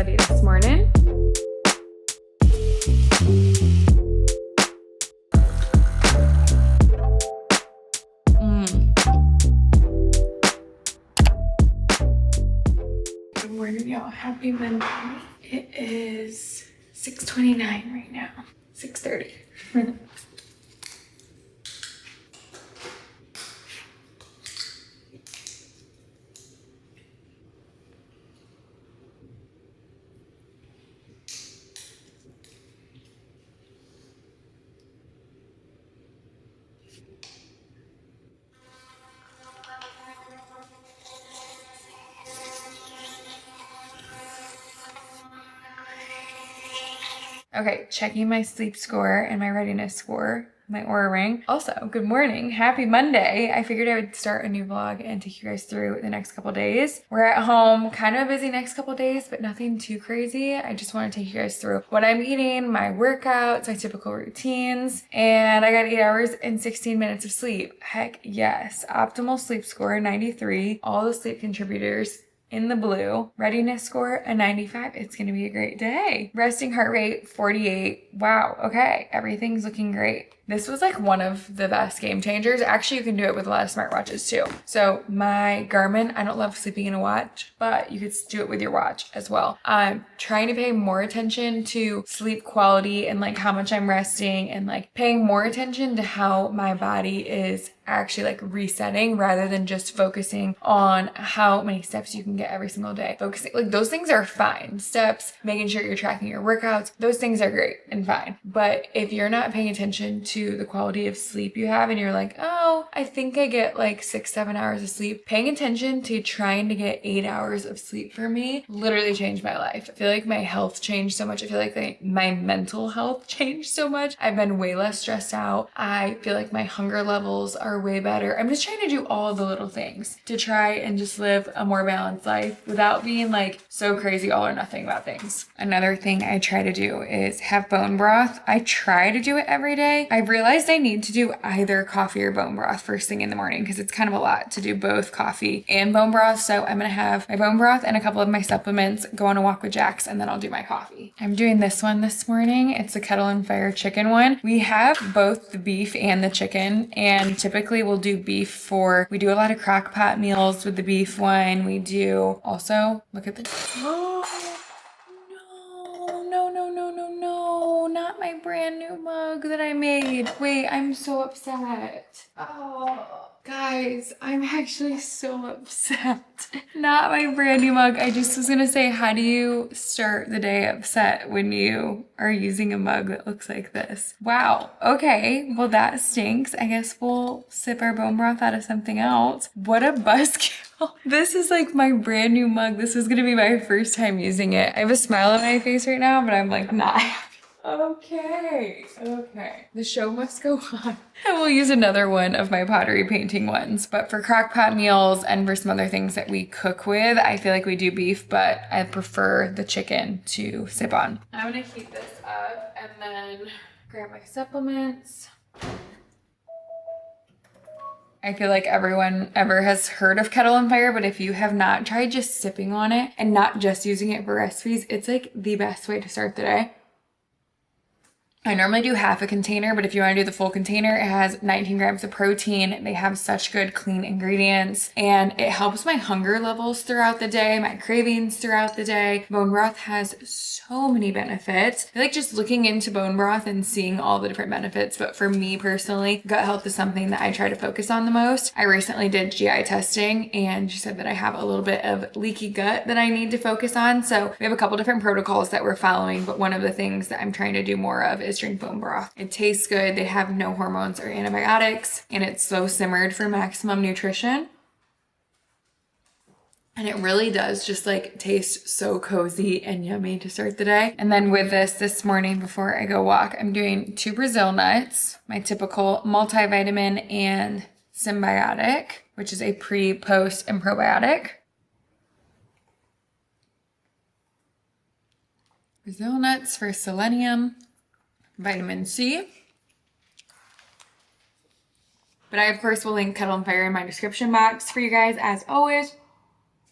ready this morning. Good morning, y'all. Happy Monday. It is 6:29 right now. 6:30. Okay, checking my sleep score and my readiness score, my Aura ring. Also, good morning, happy Monday. I figured I would start a new vlog and take you guys through the next couple days. We're at home, kind of a busy next couple days, but nothing too crazy. I just want to take you guys through what I'm eating, my workouts, my typical routines, and I got 8 hours and 16 minutes of sleep. Heck yes. Optimal sleep score, 93. All the sleep contributors in the blue. Readiness score, a 95. It's gonna be a great day. Resting heart rate, 48. Wow, okay, everything's looking great. This was like one of the best game changers. Actually, you can do it with a lot of smartwatches too. So my Garmin, I don't love sleeping in a watch, but you could do it with your watch as well. I'm trying to pay more attention to sleep quality and like how much I'm resting and like paying more attention to how my body is actually like resetting rather than just focusing on how many steps you can get every single day. Focusing, like those things are fine. Steps, making sure you're tracking your workouts, those things are great and fine. But if you're not paying attention to the quality of sleep you have and you're like, oh, I think I get like 6-7 hours of sleep, paying attention to trying to get 8 hours of sleep for me literally changed my life. I feel like my health changed so much. I feel like my mental health changed so much. I've been way less stressed out. I feel like my hunger levels are way better. I'm just trying to do all the little things to try and just live a more balanced life without being like so crazy all or nothing about things. Another thing I try to do is have bone broth. I try to do it every day. I realized I need to do either coffee or bone broth first thing in the morning because it's kind of a lot to do both coffee and bone broth. So I'm gonna have my bone broth and a couple of my supplements, go on a walk with Jax, and then I'll do my coffee. I'm doing this one this morning. It's a kettle and fire chicken one. We have both the beef and the chicken, and typically we'll do beef we do a lot of crock pot meals with the beef one. We do also, look at the, oh, no, not my brand new mug that I made. Wait, I'm so upset. Oh, guys, I'm actually so upset. Not my brand new mug. I just was gonna say, how do you start the day upset when you are using a mug that looks like this? Wow, okay, well that stinks. I guess we'll sip our bone broth out of something else. What a buzzkill. This is like my brand new mug. This is gonna be my first time using it. I have a smile on my face right now, but I'm like not happy. Okay. The show must go on. I will use another one of my pottery painting ones, but for crock pot meals and for some other things that we cook with, I feel like we do beef, but I prefer the chicken to sip on. I'm gonna heat this up and then grab my supplements. I feel like everyone ever has heard of kettle and fire, but if you have not, try just sipping on it and not just using it for recipes. It's like the best way to start the day. I normally do half a container, but if you want to do the full container, it has 19 grams of protein. They have such good clean ingredients and it helps my hunger levels throughout the day, my cravings throughout the day. Bone broth has so many benefits. I like just looking into bone broth and seeing all the different benefits, but for me personally, gut health is something that I try to focus on the most. I recently did GI testing and she said that I have a little bit of leaky gut that I need to focus on. So we have a couple different protocols that we're following, but one of the things that I'm trying to do more of is drink bone broth. It tastes good. They have no hormones or antibiotics and it's slow simmered for maximum nutrition. And it really does just like taste so cozy and yummy to start the day. And then with this morning before I go walk, I'm doing 2 Brazil nuts, my typical multivitamin and symbiotic, which is a pre, post, and probiotic. Brazil nuts for selenium, vitamin C. But I, of course, will link Kettle and Fire in my description box for you guys, as always.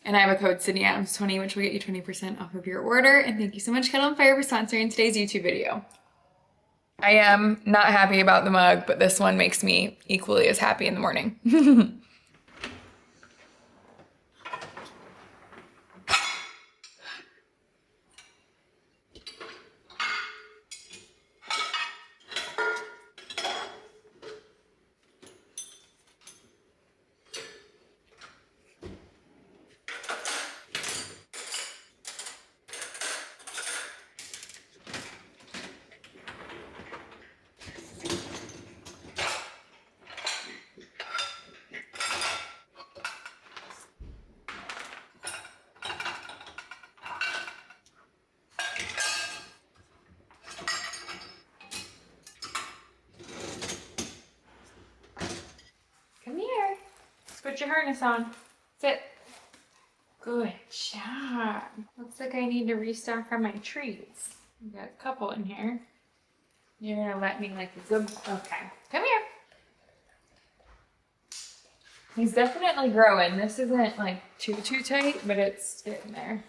And I have a code CINDYADAMS20, which will get you 20% off of your order. And thank you so much, Kettle and Fire, for sponsoring today's YouTube video. I am not happy about the mug, but this one makes me equally as happy in the morning. Come here. Let's put your harness on. Sit. Good job. Looks like I need to restock on my treats. I've got a couple in here. You're gonna let me like a good, okay. Come here. He's definitely growing. This isn't like too tight, but it's getting there.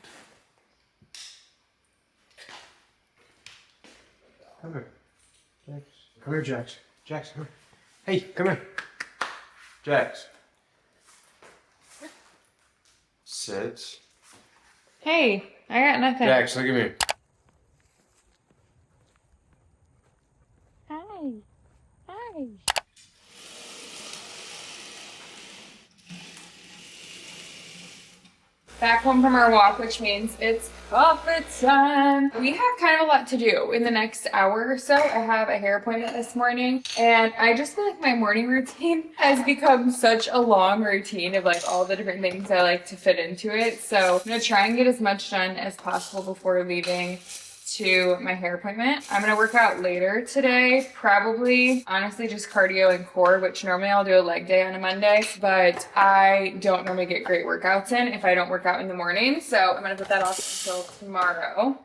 Come here. Jax. Come here, Jax. Jax, come here. Hey, come here. Jax. Sit. Hey, I got nothing. Jax, look at me. Hi. Hi. Back home from our walk, which means it's coffee time. We have kind of a lot to do in the next hour or so. I have a hair appointment this morning, and I just feel like my morning routine has become such a long routine of like all the different things I like to fit into it. So I'm gonna try and get as much done as possible before leaving to my hair appointment. I'm gonna work out later today, probably honestly just cardio and core, which normally I'll do a leg day on a Monday, but I don't normally get great workouts in if I don't work out in the morning. So I'm gonna put that off until tomorrow.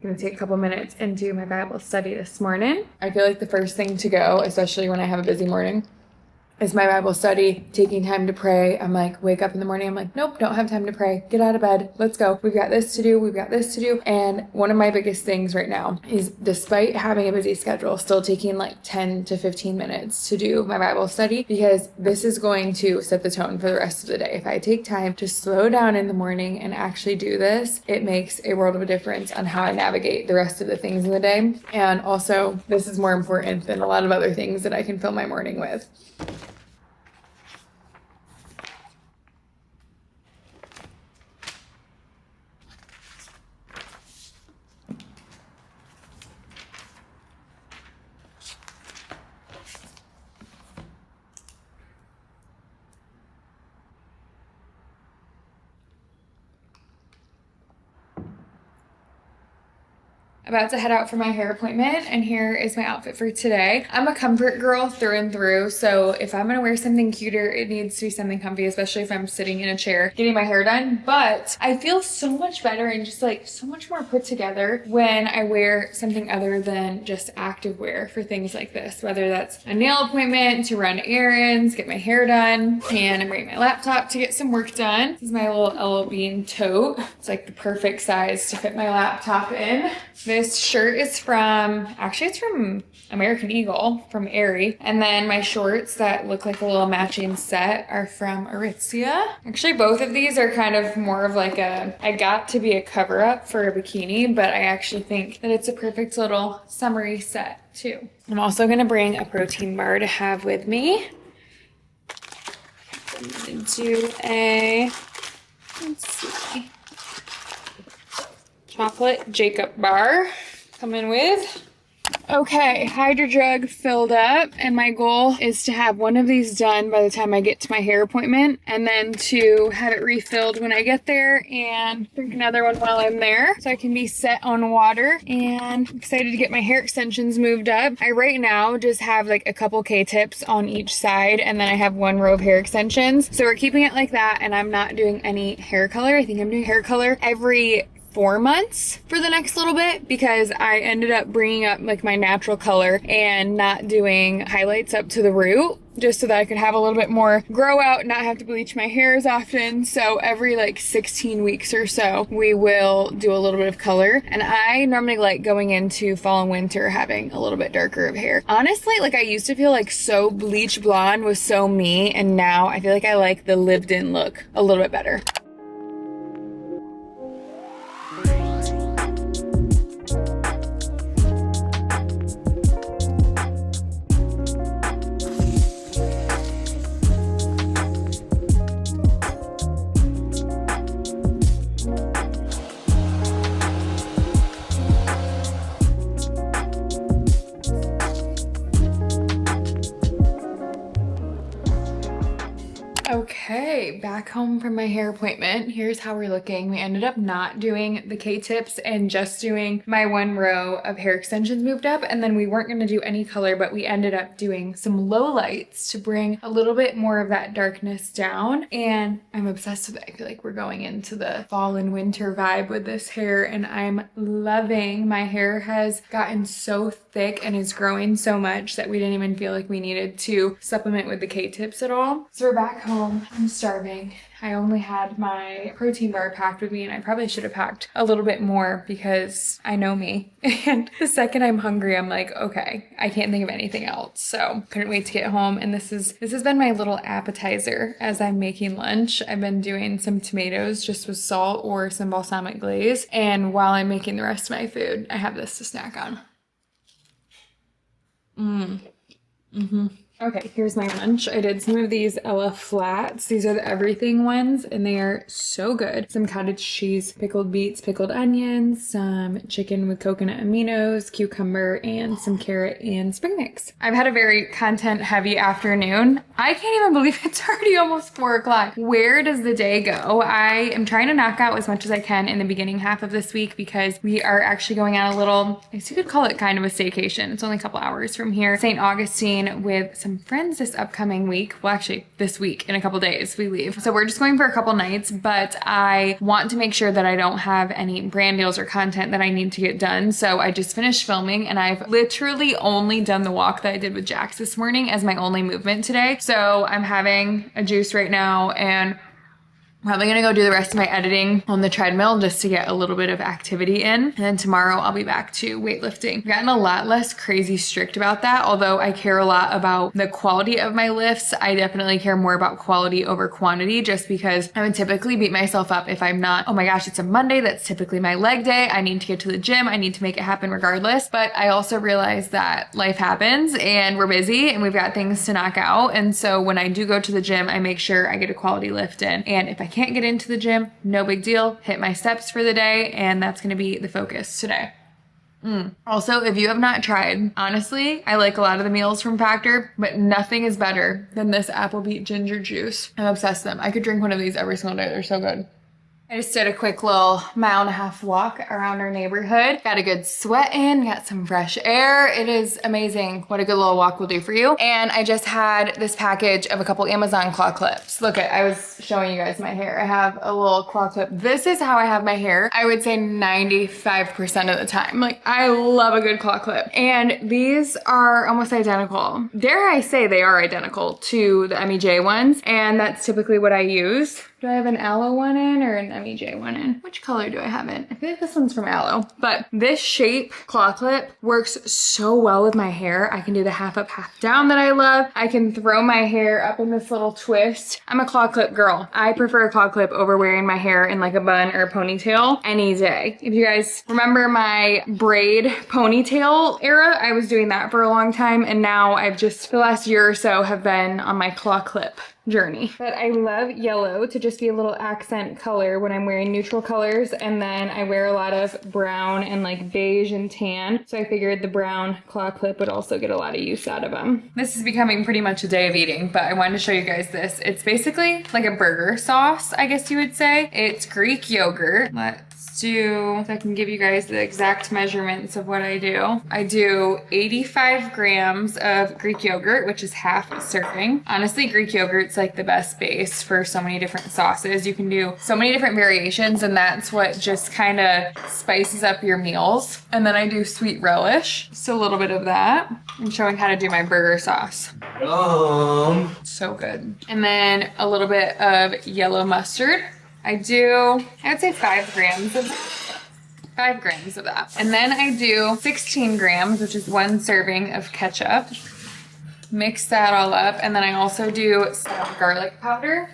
I'm gonna take a couple minutes and do my Bible study this morning. I feel like the first thing to go, especially when I have a busy morning, is my Bible study, taking time to pray. I'm like, wake up in the morning. I'm like, nope, don't have time to pray. Get out of bed. Let's go. We've got this to do. We've got this to do. And one of my biggest things right now is, despite having a busy schedule, still taking like 10 to 15 minutes to do my Bible study, because this is going to set the tone for the rest of the day. If I take time to slow down in the morning and actually do this, it makes a world of a difference on how I navigate the rest of the things in the day. And also, this is more important than a lot of other things that I can fill my morning with. About to head out for my hair appointment, and here is my outfit for today. I'm a comfort girl through and through, so if I'm gonna wear something cuter, it needs to be something comfy, especially if I'm sitting in a chair getting my hair done. But I feel so much better and just like so much more put together when I wear something other than just active wear for things like this, whether that's a nail appointment, to run errands, get my hair done, and I'm bringing my laptop to get some work done. This is my little L Bean tote. It's like the perfect size to fit my laptop in. This shirt is it's from American Eagle, from Aerie. And then my shorts that look like a little matching set are from Aritzia. Actually, both of these are kind of more of like I got to be a cover up for a bikini, but I actually think that it's a perfect little summery set too. I'm also gonna bring a protein bar to have with me. I'm gonna do let's see, chocolate Jacob bar. coming with. Okay, hydro jug filled up, and my goal is to have one of these done by the time I get to my hair appointment, and then to have it refilled when I get there and drink another one while I'm there so I can be set on water. And I'm excited to get my hair extensions moved up. I right now just have like a couple K-tips on each side, and then I have one row of hair extensions. So we're keeping it like that, and I'm not doing any hair color. I think I'm doing hair color every 4 months for the next little bit, because I ended up bringing up like my natural color and not doing highlights up to the root, just so that I could have a little bit more grow out, not have to bleach my hair as often. So every like 16 weeks or so, we will do a little bit of color. And I normally like going into fall and winter having a little bit darker of hair. Honestly, like I used to feel like so bleach blonde was so me, and now I feel like I like the lived in look a little bit better. Okay, back home from my hair appointment. Here's how we're looking. We ended up not doing the K-tips and just doing my one row of hair extensions moved up, and then we weren't going to do any color, but we ended up doing some low lights to bring a little bit more of that darkness down, and I'm obsessed with it. I feel like we're going into the fall and winter vibe with this hair, and I'm loving. My hair has gotten so thick and is growing so much that we didn't even feel like we needed to supplement with the K-tips at all. So we're back home. I'm starving. I only had my protein bar packed with me, and I probably should have packed a little bit more because I know me. And the second I'm hungry, I'm like, okay, I can't think of anything else. So couldn't wait to get home. And this has been my little appetizer as I'm making lunch. I've been doing some tomatoes just with salt or some balsamic glaze. And while I'm making the rest of my food, I have this to snack on. Okay, here's my lunch. I did some of these Ella flats. These are the everything ones, and they are so good. Some cottage cheese, pickled beets, pickled onions, some chicken with coconut aminos, cucumber, and some carrot and spring mix. I've had a very content heavy afternoon. I can't even believe it's already almost 4 o'clock. Where does the day go? I am trying to knock out as much as I can in the beginning half of this week, because we are actually going on a little, I guess you could call it kind of a staycation. It's only a couple hours from here. St. Augustine with some friends this upcoming week. Well, actually this week, in a couple days we leave. So we're just going for a couple nights, but I want to make sure that I don't have any brand deals or content that I need to get done. So I just finished filming, and I've literally only done the walk that I did with Jax this morning as my only movement today. So I'm having a juice right now, and probably gonna go do the rest of my editing on the treadmill just to get a little bit of activity in. And then tomorrow I'll be back to weightlifting. I've gotten a lot less crazy strict about that, although I care a lot about the quality of my lifts. I definitely care more about quality over quantity, just because I would typically beat myself up if I'm not, oh my gosh, it's a Monday, that's typically my leg day, I need to get to the gym, I need to make it happen regardless. But I also realize that life happens and we're busy and we've got things to knock out. And so when I do go to the gym, I make sure I get a quality lift in. And if I can't get into the gym, no big deal, hit my steps for the day, and that's going to be the focus today. Also, if you have not tried, honestly, I like a lot of the meals from Factor, but nothing is better than this apple beet ginger juice. I'm obsessed with them. I could drink one of these every single day. They're so good. I just did a quick little 1.5 mile walk around our neighborhood. Got a good sweat in, got some fresh air. It is amazing what a good little walk will do for you. And I just had this package of a couple Amazon claw clips. Look, I was showing you guys my hair. I have a little claw clip. This is how I have my hair, I would say 95% of the time. Like, I love a good claw clip. And these are almost identical. Dare I say they are identical to the MEJ ones. And that's typically what I use. Do I have an aloe one in or an MEJ one in? Which color do I have in? I feel like this one's from aloe. But this shape claw clip works so well with my hair. I can do the half up, half down that I love. I can throw my hair up in this little twist. I'm a claw clip girl. I prefer a claw clip over wearing my hair in like a bun or a ponytail any day. If you guys remember my braid ponytail era, I was doing that for a long time. And now I've just, the last year or so, have been on my claw clip journey. But I love yellow to just be a little accent color when I'm wearing neutral colors, and then I wear a lot of brown and like beige and tan, so I figured the brown claw clip would also get a lot of use out of them. This is becoming pretty much a day of eating, but I wanted to show you guys this. It's basically like a burger sauce, I guess you would say. It's Greek yogurt. Let's do, so I can give you guys the exact measurements of what I do. I do 85 grams of Greek yogurt, which is half a serving. Honestly, Greek yogurt's like the best base for so many different sauces. You can do so many different variations, and that's what just kind of spices up your meals. And then I do sweet relish, just a little bit of that. I'm showing how to do my burger sauce. Yum. So good. And then a little bit of yellow mustard. I would say 5 grams of that. And then I do 16 grams, which is 1 serving of ketchup. Mix that all up. And then I also do some garlic powder.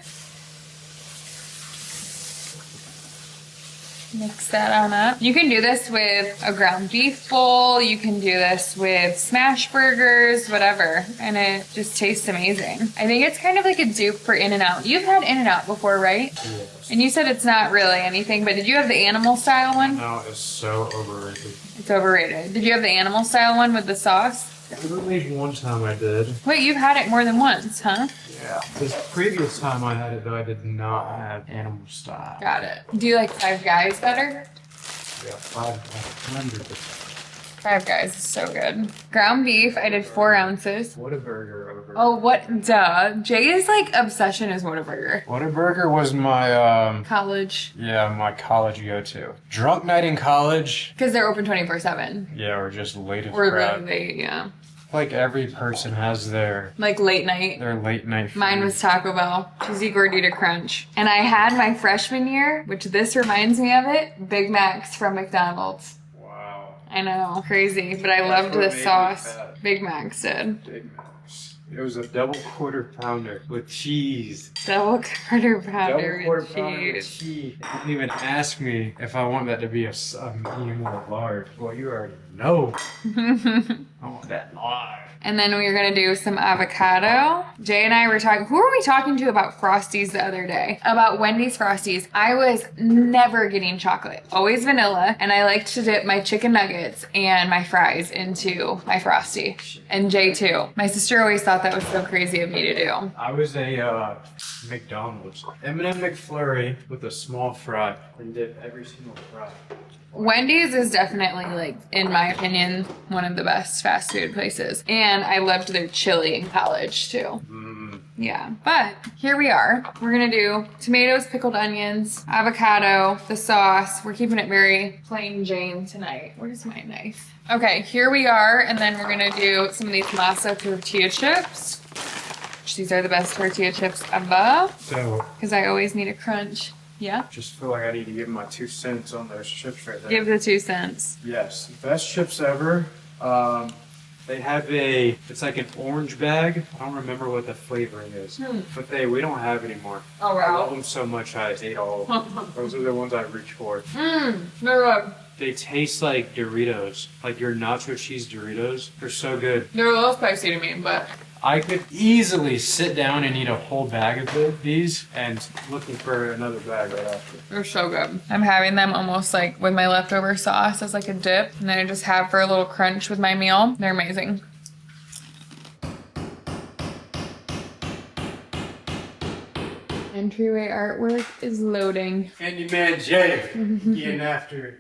Mix that on up. You can do this with a ground beef bowl. You can do this with smash burgers, whatever. And it just tastes amazing. I think it's kind of like a dupe for In-N-Out. You've had In-N-Out before, right? Yes. And you said it's not really anything, but did you have the animal style one? No, it's so overrated. It's overrated. Did you have the animal style one with the sauce? I believe one time I did. Wait, you've had it more than once, huh? Yeah. This previous time I had it though, I did not have animal style. Got it. Do you like Five Guys better? Yeah, 500%. Five Guys is so good. Ground beef, I did 4 ounces. Whataburger over. Oh, what? Duh. Jay's like obsession is Whataburger. Whataburger was my College. yeah, my college go-to. Drunk night in college. Because they're open 24/7. Yeah, or just late as Or crap. really late, yeah. Like every person has their Like late night. late night food. Mine was Taco Bell, cheesy gordita crunch. And I had my freshman year, which this reminds me of it, Big Macs from McDonald's. Wow. I know, crazy, but I That's loved what the made me sauce. fat. Big Macs did. Big Macs. It was a double quarter pounder with cheese. Double quarter pounder Double quarter with pounder with cheese. cheese. They didn't even ask me if I want that to be a medium or large. Well, you already know. I want that large. And then we were gonna do some avocado. Jay and I were talking, who were we talking to about Frosties the other day? About Wendy's Frosties. I was never getting chocolate, always vanilla. And I liked to dip my chicken nuggets and my fries into my Frosty. And Jay too. My sister always thought that was so crazy of me to do. I was a McDonald's M&M McFlurry with a small fry and dip every single fry. Wendy's is definitely, like, in my opinion, one of the best fast food places. And I loved their chili in college, too. Yeah, but here we are. We're gonna do tomatoes, pickled onions, avocado, the sauce. We're keeping it very plain Jane tonight. Where's my knife? Okay, here we are, and then we're gonna do some of these masa tortilla chips. These are the best tortilla chips ever, So, because I always need a crunch. Yeah? just feel like I need to give my 2 cents on those chips right there. Give the 2 cents. Yes, best chips ever. They have it's like an orange bag. I don't remember what the flavoring is, but we don't have anymore. Oh, I love wow. them so much I ate all of them. Those are the ones I reach for. They're good. They taste like Doritos, like your nacho cheese Doritos. They're so good. They're a little spicy to me, but I could easily sit down and eat a whole bag of these and looking for another bag right after. they're so good. I'm having them almost like with my leftover sauce as like a dip, and then I just have for a little crunch with my meal. They're amazing. Entryway artwork is loading. Candyman Jay, getting after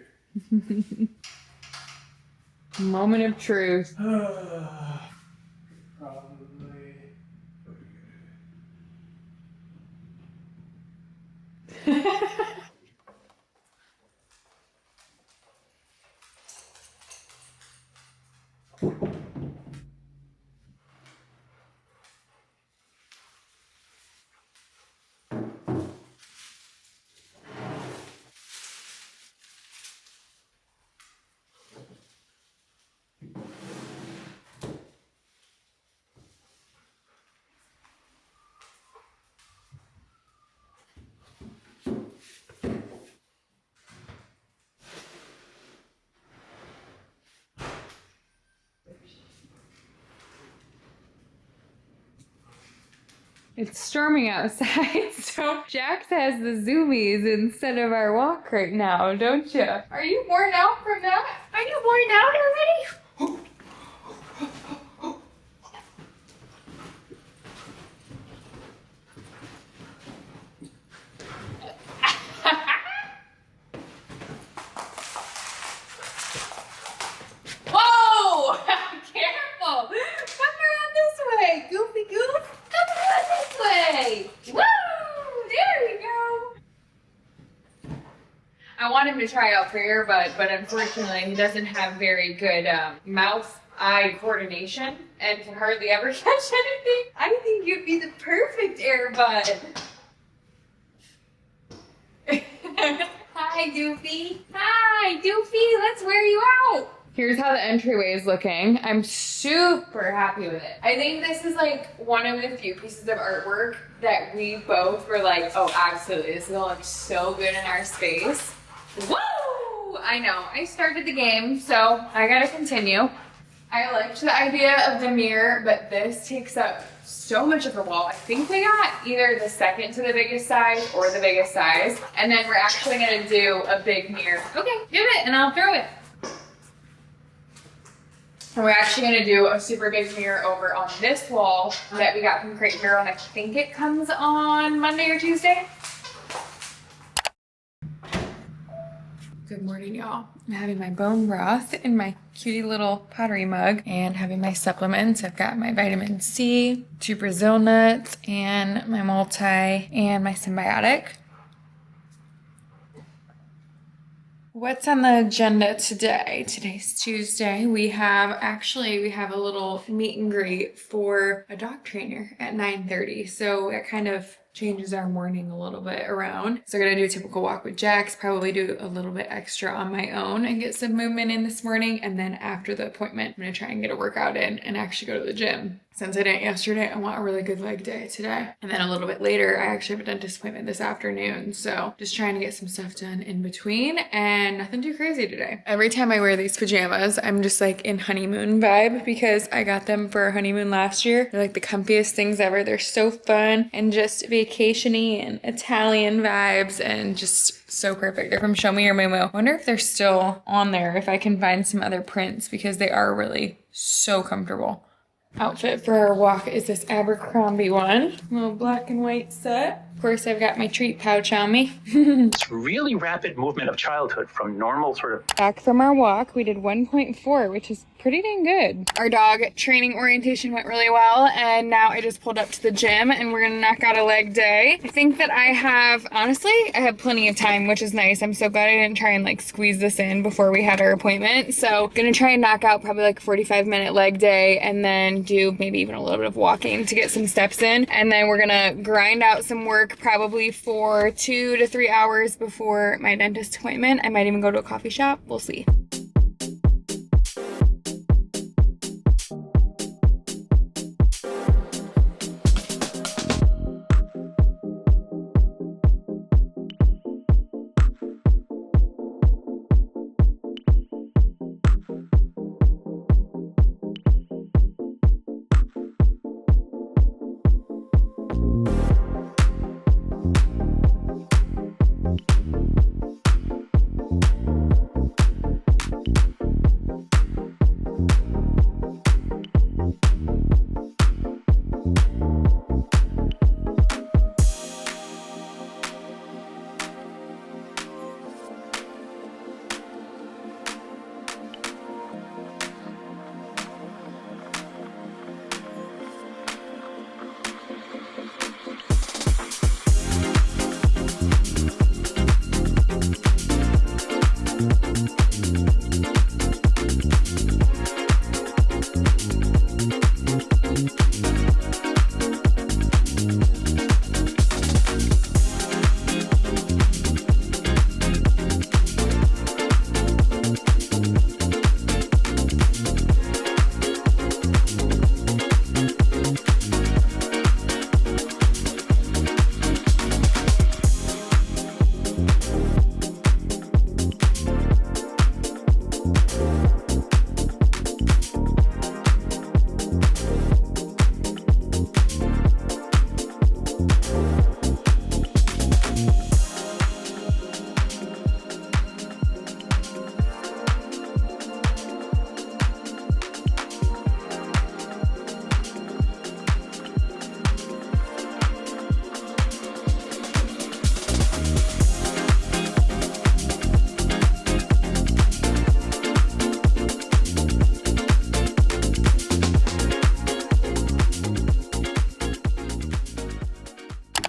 it. Moment of truth. Probably. It's storming outside, so Jax has the zoomies instead of our walk right now, don't you? Are you worn out from that? Are you worn out already? Whoa! Careful! Come around this way, Goofy Goof! Come around this way! Woo! There we go! I want him to try out for earbud, but unfortunately he doesn't have very good mouth-eye coordination and can hardly ever catch anything. I think you'd be the perfect earbud. Hi, Doofy. Hi, Doofy. Let's wear you out. Here's how the entryway is looking. I'm super happy with it. I think this is like one of the few pieces of artwork that we both were like, oh, absolutely. This is gonna look so good in our space. Woo! I know. I started the game, so I gotta continue. I liked the idea of the mirror, but this takes up so much of the wall. I think we got either the second to the biggest size or the biggest size. And then we're actually gonna do a big mirror. Okay, give it and I'll throw it. And we're actually gonna do a super big mirror over on this wall that we got from Crate Mirror, and I think it comes on Monday or Tuesday. Good morning, y'all. I'm having my bone broth in my cutie little pottery mug and having my supplements. I've got my vitamin C, 2 Brazil nuts, and my multi and my symbiotic. What's on the agenda today? Today's Tuesday. We have a little meet and greet for a dog trainer at 9:30. So it kind of changes our morning a little bit around. So I'm gonna do a typical walk with Jax, probably do a little bit extra on my own and get some movement in this morning. And then after the appointment, I'm gonna try and get a workout in and actually go to the gym. Since I didn't yesterday, I want a really good leg day today. And then a little bit later, I actually have a dentist appointment this afternoon. So just trying to get some stuff done in between and nothing too crazy today. Every time I wear these pajamas, I'm just like in honeymoon vibe because I got them for our honeymoon last year. They're like the comfiest things ever. They're so fun and just vacation-y and Italian vibes and just so perfect. They're from Show Me Your Moo. I wonder if they're still on there, if I can find some other prints because they are really so comfortable. Outfit for our walk is this Abercrombie one, little black and white set. Of course, I've got my treat pouch on me. It's really rapid movement of childhood from normal sort of. Back from our walk, we did 1.4, which is pretty dang good. Our dog training orientation went really well, and now I just pulled up to the gym and we're gonna knock out a leg day. I think that I have plenty of time, which is nice. I'm so glad I didn't try and like squeeze this in before we had our appointment. So gonna try and knock out probably like a 45-minute leg day and then do maybe even a little bit of walking to get some steps in. And then we're gonna grind out some work probably for 2 to 3 hours before my dentist appointment. I might even go to a coffee shop. We'll see.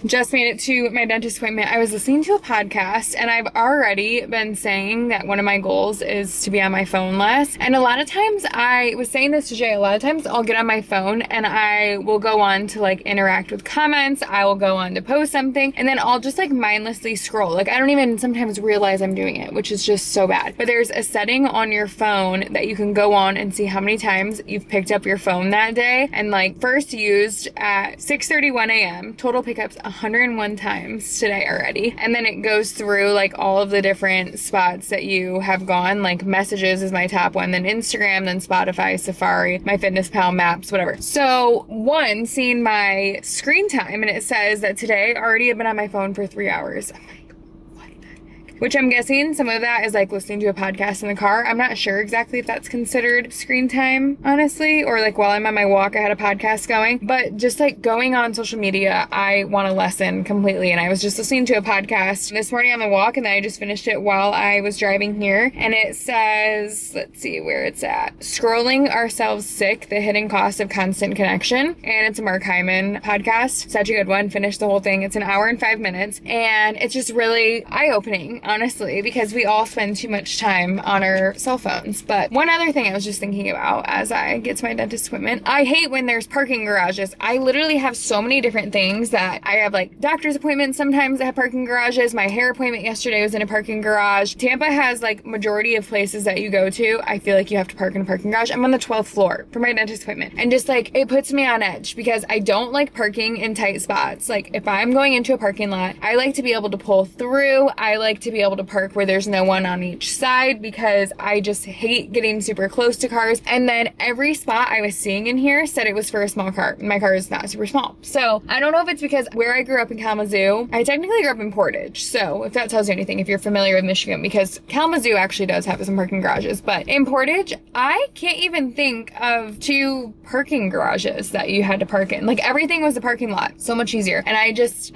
just made it to my dentist appointment. I was listening to a podcast and I've already been saying that one of my goals is to be on my phone less. And a lot of times, I was saying this to Jay, a lot of times I'll get on my phone and I will go on to like interact with comments. I will go on to post something and then I'll just like mindlessly scroll. Like I don't even sometimes realize I'm doing it, which is just so bad. But there's a setting on your phone that you can go on and see how many times you've picked up your phone that day. And like first used at 6:31 a.m. Total pickups 101 times today already. And then it goes through like all of the different spots that you have gone. Like messages is my top one, then Instagram, then Spotify, Safari, MyFitnessPal, Maps, whatever. So one, seeing my screen time and it says that today I already have been on my phone for 3 hours. I'm like, what the heck? Which I'm guessing some of that is like listening to a podcast in the car. I'm not sure exactly if that's considered screen time, honestly, or like while I'm on my walk, I had a podcast going. But just like going on social media, I want to lessen completely. And I was just listening to a podcast this morning on the walk, and then I just finished it while I was driving here. And it says, let's see where it's at. Scrolling Ourselves Sick, the Hidden Cost of Constant Connection. And it's a Mark Hyman podcast. Such a good one. Finished the whole thing. It's an hour and 5 minutes. And it's just really eye-opening, honestly, because we all spend too much time on our cell phones. But one other thing I was just thinking about as I get to my dentist appointment, I hate when there's parking garages. I literally have so many different things that I have, like doctor's appointments sometimes that have parking garages. My hair appointment yesterday was in a parking garage. Tampa has like majority of places that you go to, I feel like you have to park in a parking garage. I'm on the 12th floor for my dentist appointment. And just like, it puts me on edge because I don't like parking in tight spots. Like if I'm going into a parking lot, I like to be able to pull through. I like to be able to park where there's no one on each side because I just hate getting super close to cars. And then every spot I was seeing in here said it was for a small car. My car is not super small. So I don't know if it's because where I grew up in Kalamazoo, I technically grew up in Portage. So if that tells you anything, if you're familiar with Michigan, because Kalamazoo actually does have some parking garages, but in Portage, I can't even think of 2 parking garages that you had to park in. Like everything was a parking lot. So much easier. And I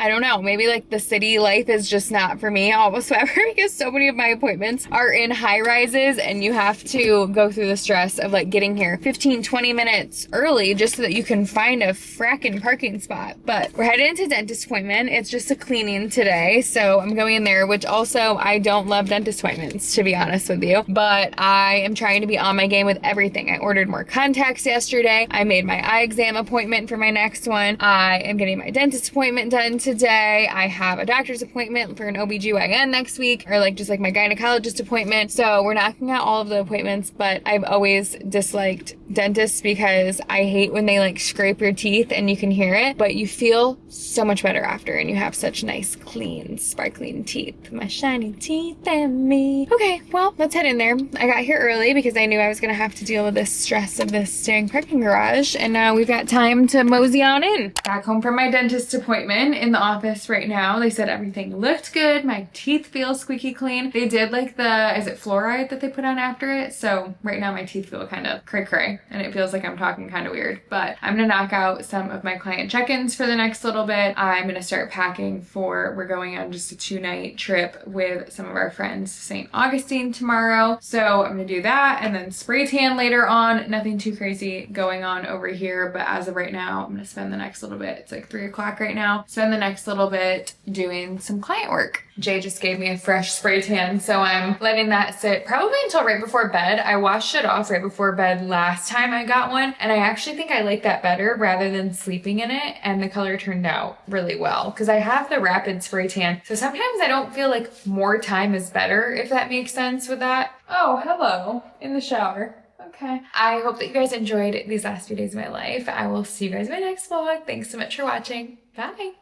don't know, maybe like the city life is just not for me whatsoever because so many of my appointments are in high rises and you have to go through the stress of like getting here 15, 20 minutes early just so that you can find a fracking parking spot. But we're headed into dentist appointment. It's just a cleaning today. So I'm going in there, which also I don't love dentist appointments, to be honest with you, but I am trying to be on my game with everything. I ordered more contacts yesterday. I made my eye exam appointment for my next one. I am getting my dentist appointment done today. I have a doctor's appointment for an OBGYN next week, or like just like my gynecologist appointment. So we're knocking out all of the appointments, but I've always disliked dentists because I hate when they like scrape your teeth and you can hear it, but you feel so much better after and you have such nice, clean, sparkling teeth. My shiny teeth and me. Okay, well, let's head in there. I got here early because I knew I was gonna have to deal with this stress of this dang parking garage, and now we've got time to mosey on in. Back home from my dentist appointment in the office right now. They said everything looked good. My teeth feel squeaky clean. They did like is it fluoride that they put on after it? So right now my teeth feel kind of cray-cray and it feels like I'm talking kind of weird, but I'm gonna knock out some of my client check-ins for the next little bit. I'm gonna start packing we're going on just a 2-night trip with some of our friends to St. Augustine tomorrow. So I'm gonna do that and then spray tan later on. Nothing too crazy going on over here, but as of right now, I'm gonna spend the next little bit, it's like 3 o'clock right now, spend the next little bit doing some client work. Jay just gave me a fresh spray tan, so I'm letting that sit probably until right before bed. I washed it off right before bed last time I got one, and I actually think I like that better rather than sleeping in it, and the color turned out really well because I have the rapid spray tan, so sometimes I don't feel like more time is better, if that makes sense with that. Oh, hello, in the shower. Okay. I hope that you guys enjoyed these last few days of my life. I will see you guys in my next vlog. Thanks so much for watching. Bye.